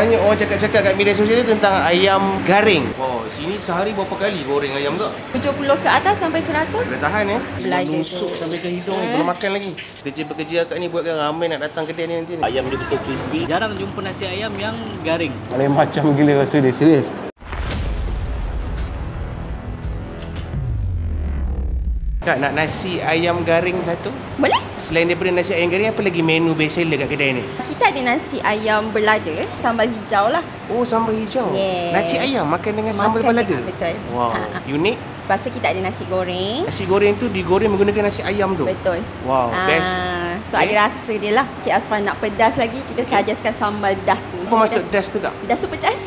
Banyak orang cakap-cakap kat media sosial tu tentang ayam garing. Wow, sini sehari berapa kali goreng ayam tak? 70 ke atas sampai 100. Boleh tahan ya? Belajar Nusuk sampai ke hidung ni, belum makan lagi. Kerja-pekerja akak ni buatkan ramai nak datang kedai ni nanti ni. Ayam dia betul crispy. Jarang jumpa nasi ayam yang garing. Lain macam gila rasa dia, serius. Kak, nak nasi ayam garing satu? Boleh? Selain daripada nasi ayam garing, apa lagi menu best seller kat kedai ni? Kita ada nasi ayam berlada, sambal hijau lah. Oh, sambal hijau. Yes. Nasi ayam makan dengan sambal Makan balada. dengan- betul. Wow, unik. Lepas tu kita ada nasi goreng. Nasi goreng tu digoreng menggunakan nasi ayam tu. Betul. Wow, best. So ada rasa dia lah. Cik Asfan nak pedas lagi, kita sajaskan sambal das ni. Apa maksud das tu kak? Das tu pedas.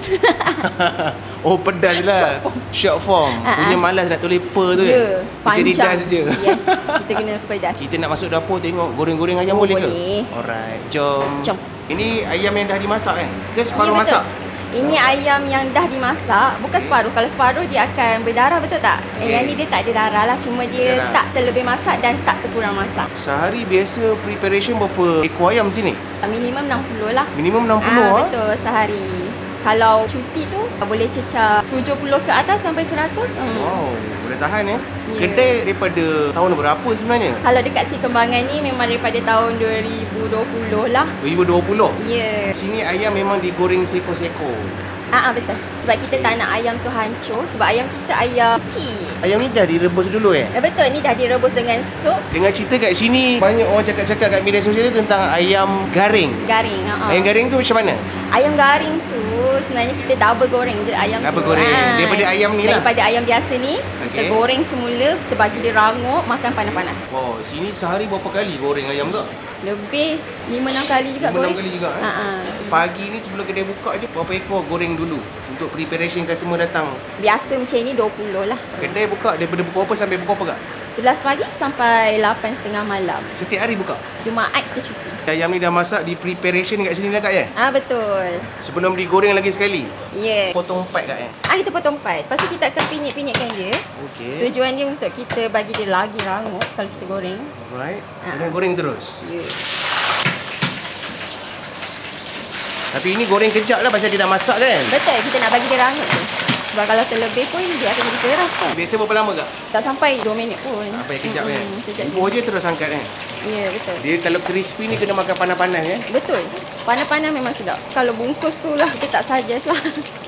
Oh, pedas lah. Short form. Punya malas nak tulis per tu Ya, kan? Jadi das je. Yes, kita kena pedas. Kita nak masuk dapur tengok goreng-goreng ayam Oh, boleh ke? boleh. Alright, jom. Jom. Ini ayam yang dah dimasak kan? Ke separuh Ya, betul. masak? Ini ayam yang dah dimasak, bukan separuh. Kalau separuh dia akan berdarah, betul tak? Okey. Yang ni dia tak ada darah lah, cuma dia Darah. tak terlebih masak dan tak terkurang masak. Sehari biasa preparation berapa ekor ayam sini? Minimum 60 lah. Minimum 60 ah. Betul, sehari. Kalau cuti tu boleh cecah 70 ke atas sampai 100. Wow, boleh tahan ya. Ya. Kedai daripada tahun berapa sebenarnya? Kalau dekat Sri Kembangan ni memang daripada tahun 2020 lah. 2020. Ya. Sini ayam memang digoreng seko-seko. Betul. Sebab kita tak nak ayam tu hancur. Sebab ayam kita ayam kecil. Ayam ni dah direbus dulu Betul, ni dah direbus dengan sup Dengan cerita kat sini, banyak orang cakap-cakap kat media sosial tu tentang ayam garing. garing. Ayam garing tu macam mana? Ayam garing tu sebenarnya kita double goreng je ayam Double tu. goreng. Daripada ayam ni lah. Daripada ayam biasa ni, kita Okey. goreng semula, kita bagi dia rangup, makan panas-panas. Wow, sini sehari berapa kali goreng ayam tak? Lebih 5-6 kali juga 5-6 goreng. kali juga Pagi ni sebelum kedai buka je, berapa ekor goreng dulu untuk preparation customer datang? Biasa macam ni 20 lah. Kedai buka daripada pukul apa sampai pukul apa kak? 11 pagi sampai 8.30 malam. Setiap hari buka? Jumaat kita cuti. Ayam ni dah masak di preparation kat sini lah kak ya? Betul. Sebelum digoreng lagi sekali? Ya. Potong empat kak Kita potong empat. Lepas tu kita akan pinyit-pinyitkan dia. Okey. Tujuan dia untuk kita bagi dia lagi rangup kalau kita goreng. Alright. Kemudian goreng terus. Ya. Tapi ini goreng kejap lah pasal dia dah masak kan? Betul, kita nak bagi dia rangup tu. Sebab kalau terlebih pun dia akan jadi keras kan. Biasa berapa lama kak? Tak sampai 2 minit pun. Apa yang kejap kan? Kejap. Bubuh je terus angkat kan? Ya, betul. Dia kalau crispy ni kena makan panas-panas kan? Betul. Panas-panas memang sedap. Kalau bungkus tu lah kita tak suggest lah.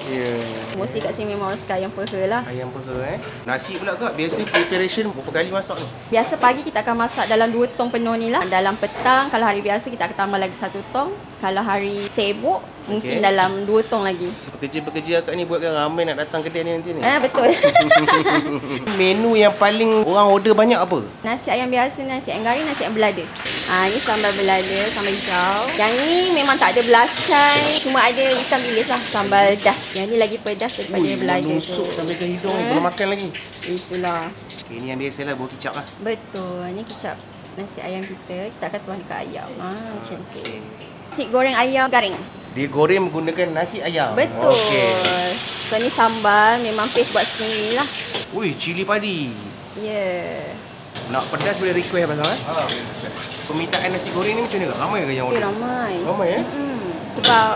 Ya. Mesti kat sini memang orang suka ayam peha lah. Ayam peha Nasi pula kak, biasa preparation berapa kali masak ni? Biasa pagi kita akan masak dalam 2 tong penuh ni lah. Dalam petang, kalau hari biasa kita akan tambah lagi 1 tong. Kalau hari sibuk, mungkin dalam 2 tong lagi. Pekerja-pekerja akak ni buatkan ramai nak datang kedai ni nanti ni. Betul. Menu yang paling orang order banyak apa? Nasi ayam biasa, nasi ayam garing, nasi ayam belada. Ni sambal belada, sambal hijau. Yang ni memang tak ada belacai, cuma ada ikan bilis lah, sambal das. Yang ni lagi pedas daripada belada tu. Nusuk sampai ke hidung ni, belum makan lagi. Itulah. Okay, ni yang biasa lah, buah kicap lah. Betul. Ni kicap nasi ayam kita. Kita akan tuang dekat ayam. Macam tu. Nasi goreng ayam garing. Dia goreng menggunakan nasi ayam. Betul. Okey. So ni sambal memang paste buat sendiri lah. Ui, cili padi. Ya. Nak pedas boleh request pasal Permintaan nasi goreng ni macam mana? Ramai ke yang order? Ramai. Ramai Sebab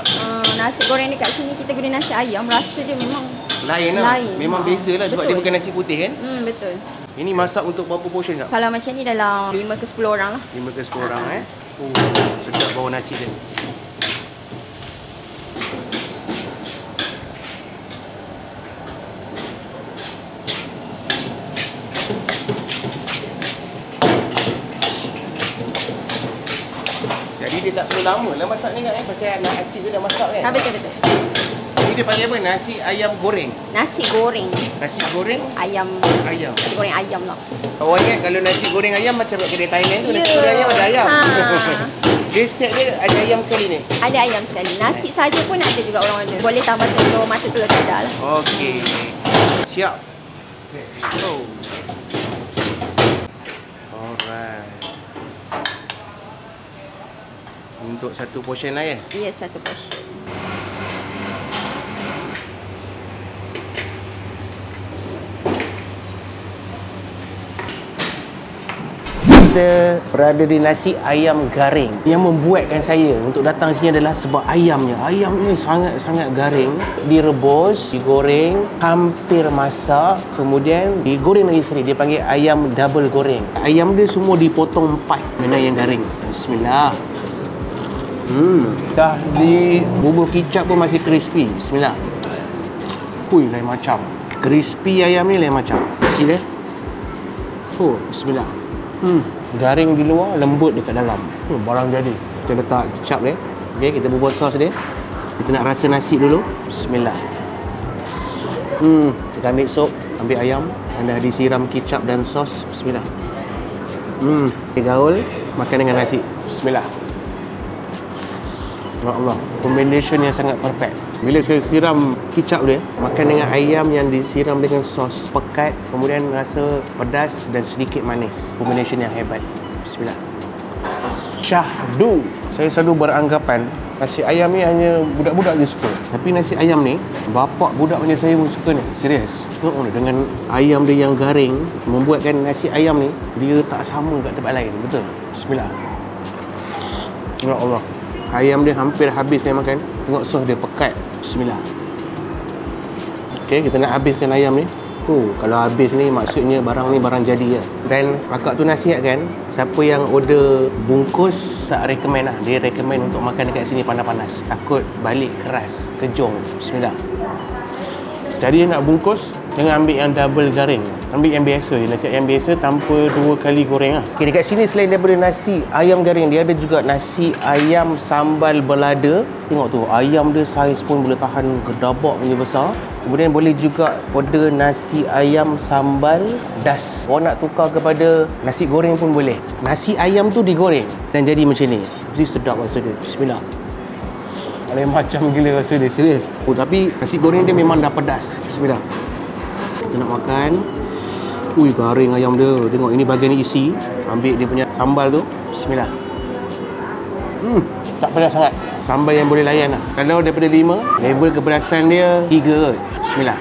nasi goreng dekat sini kita guna nasi ayam, rasa dia memang Lain lah. lain. Memang beza lah sebab Betul. dia bukan nasi putih kan? Betul. Ini masak untuk berapa portion kak? Kalau macam ni dalam 5 ke 10 orang lah. 5 ke 10 orang Oh, sedap bau nasi dia. Jadi dia tak perlu lama lah masak ni kan? Pasal nak asyik dia dah masak kan? Betul-betul. Ini dia panggil apa? Nasi ayam goreng. Nasi goreng Nasi goreng ayam. ayam. Nasi goreng ayam lah. Awak ingat kalau nasi goreng ayam macam kat kedai Thailand tu, nasi Ya. goreng ayam ada ayam. Ha. Dia set dia ada ayam sekali ni. Ada ayam sekali. Nasi saja pun ada juga orang order. Boleh tambah telur, mata telur tidak lah. Okey. Siap. Go. Alright. Untuk satu portion lah ya? Ya, satu portion. kita berada di nasi ayam garing. Yang membuatkan saya untuk datang sini adalah sebab ayamnya. Ayam ini sangat-sangat garing. Direbus, digoreng, hampir masak, kemudian digoreng lagi sekali. Dia panggil ayam double goreng. Ayam dia semua dipotong 4. Mana yang garing. Bismillah. Dah di bubur kicap pun masih crispy. Bismillah. Lain macam. Crispy ayam ni lain macam. Sila. Bismillah. Garing di luar, lembut dekat dalam. Barang jadi. Kita letak kicap dia. Okey, kita bubur sos dia. Kita nak rasa nasi dulu. Bismillah. Kita ambil sup, ambil ayam yang dah disiram kicap dan sos. Bismillah. Kita gaul, makan dengan nasi. Bismillah. Ya Allah, combination yang sangat perfect. Bila saya siram kicap dia, makan dengan ayam yang disiram dengan sos pekat, kemudian rasa pedas dan sedikit manis. Combination yang hebat. Bismillah. Syahdu. Saya selalu beranggapan nasi ayam ni hanya budak-budak je suka. Tapi nasi ayam ni, bapak budak macam saya pun suka ni. Serius. Dengan ayam dia yang garing, membuatkan nasi ayam ni, dia tak sama kat tempat lain. Betul? Bismillah. Ya Allah. Ayam dia hampir habis saya makan. Tengok sos dia pekat. Bismillah. Okey, kita nak habiskan ayam ni. Kalau habis ni maksudnya barang ni barang jadi ya. Dan akak tu nasihatkan, siapa yang order bungkus tak recommend lah. Dia recommend untuk makan dekat sini panas-panas. Takut balik keras, kejong. Bismillah. Jadi nak bungkus, jangan ambil yang double garing. Ambil yang biasa je, nasi ayam biasa tanpa 2 kali goreng lah. Okay, dekat sini selain daripada nasi ayam garing, dia ada juga nasi ayam sambal belada. Tengok tu, ayam dia saiz pun boleh tahan gedabak punya besar. Kemudian boleh juga order nasi ayam sambal das. Orang nak tukar kepada nasi goreng pun boleh. Nasi ayam tu digoreng dan jadi macam ni. Mesti sedap rasa dia. Bismillah. Lain macam gila rasa dia, serius. Tapi nasi goreng dia memang dah pedas. Bismillah. Kita nak makan. Garing ayam dia. Tengok ini bahagian isi. Ambil dia punya sambal tu. Bismillah. Tak pedas sangat. Sambal yang boleh layan lah. Kalau daripada 5, level kepedasan dia 3 kot. Bismillah.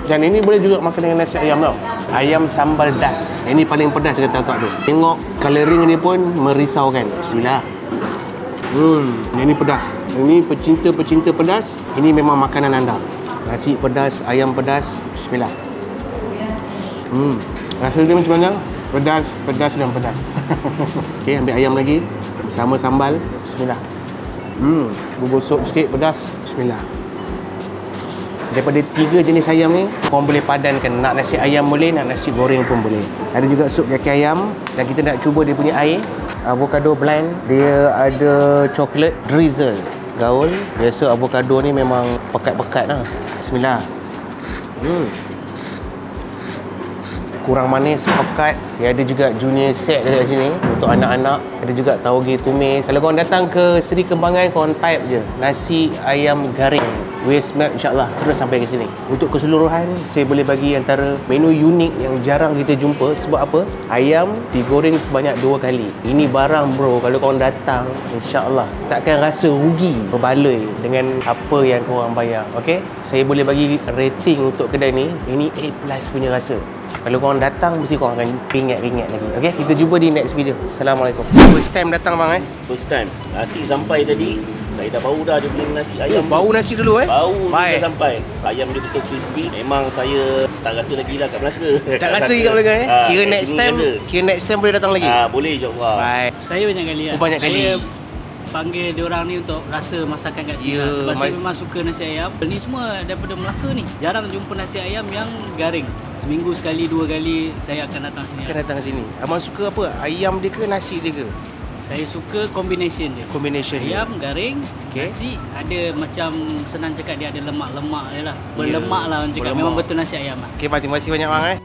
Dan ini boleh juga makan dengan nasi ayam tau. Ayam sambal das. Ini paling pedas kata akak tu. Tengok colouring dia pun merisaukan. Bismillah. Ini pedas. Ini pecinta-pecinta pedas. Ini memang makanan anda. Nasi pedas, ayam pedas. Bismillah. Rasa dia macam mana? Pedas, pedas dan pedas. Okey, ambil ayam lagi. Sama sambal. Bismillah. Bubur sup sikit pedas. Bismillah. Daripada 3 jenis ayam ni, korang boleh padankan. Nak nasi ayam boleh, nak nasi goreng pun boleh. Ada juga sup kaki ayam. Dan kita nak cuba dia punya air. Avocado blend. Dia ada coklat drizzle. Gaul. Biasa avocado ni memang pekat-pekat lah. Bismillah. Kurang manis, pekat. Dia ada juga junior set dekat sini untuk anak-anak. Ada juga tauge tumis. Kalau korang datang ke Seri Kembangan, korang type je nasi ayam garing Waste Map, insyaAllah terus sampai ke sini. Untuk keseluruhan, saya boleh bagi antara menu unik yang jarang kita jumpa. Sebab apa? Ayam digoreng sebanyak 2 kali. Ini barang bro, kalau korang datang, insyaAllah takkan rasa rugi berbaloi dengan apa yang korang bayar. Okay? Saya boleh bagi rating untuk kedai ni. Ini A+ punya rasa. Kalau korang datang, mesti korang akan ringat-ringat lagi. Okay? Kita jumpa di next video. Assalamualaikum. First time datang bang First time. Nasi sampai tadi. Saya dah bau dah dia punya nasi ayam. Bau nasi dulu Bau dia dah sampai. Ayam dia betul crispy. Memang saya tak rasa lagi lah kat Melaka. Tak rasa lagi kat Melaka Kira next time boleh datang lagi. Boleh insyaAllah. Baik. Saya banyak kali lah. Banyak kali. Saya panggil diorang ni untuk rasa masakan kat sini lah. Sebab saya memang suka nasi ayam. Ni semua daripada Melaka ni. Jarang jumpa nasi ayam yang garing. Seminggu sekali, 2 kali saya akan datang sini. Akan datang sini. Abang suka apa? Ayam dia ke nasi dia ke? Saya suka combination dia. Ayam garing, nasi ada macam senang cakap dia ada lemak-lemak je lah. Berlemak lah orang cakap. Memang betul nasi ayam lah. Terima kasih banyak bang